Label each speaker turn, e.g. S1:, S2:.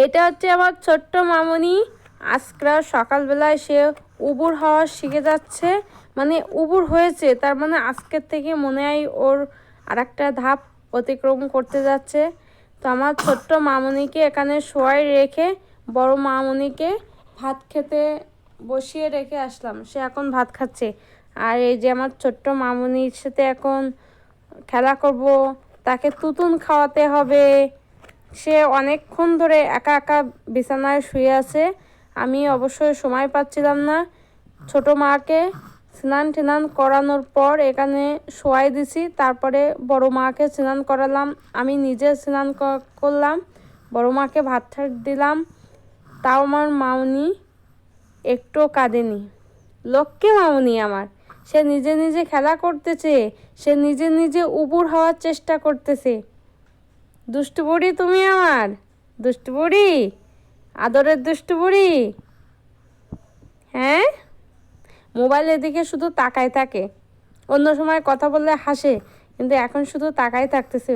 S1: এটা হচ্ছে আমার ছোট্ট মামুনি। আজকে সকালবেলায় সে উবুর হওয়া শিখে যাচ্ছে, মানে উবুর হয়েছে, তার মানে আজকের থেকে মনে হয় ওর আরেকটা ধাপ অতিক্রম করতে যাচ্ছে। তো আমার ছোট্ট মামুনিকে এখানে শোয়াই রেখে বড় মামুনিকে ভাত খেতে বসিয়ে রেখে আসলাম। সে এখন ভাত খাচ্ছে। আর এই যে আমার ছোট্ট মামুনির সাথে এখন খেলা করব, তাকে তুতুন খাওয়াতে হবে। সে অনেকক্ষণ ধরে একা একা বিছানায় শুয়ে আছে। আমি অবশ্যই সময় পাচ্ছিলাম না। ছোট মাকে স্নান টেনান করানোর পর এখানে শোয়াই দিছি, তারপরে বড় মাকে স্নান করালাম, আমি নিজে স্নান করলাম, বড় মাকে ভাত ঠাত দিলাম। তাও আমার মামুনি একটু কাঁদেনি। লক্ষ্মী মামুনি আমার, সে নিজে নিজে খেলা করতেছে, সে নিজে নিজে উবুর হওয়ার চেষ্টা করতেছে। দুষ্টু বুড়ি তুমি আমার, দুষ্টু বুড়ি, আদরের দুষ্টু বুড়ি। হ্যাঁ, মোবাইলের দিকে শুধু তাকায় থাকে। অন্য সময় কথা বললে হাসে, কিন্তু এখন শুধু তাকায় থাকতেছে।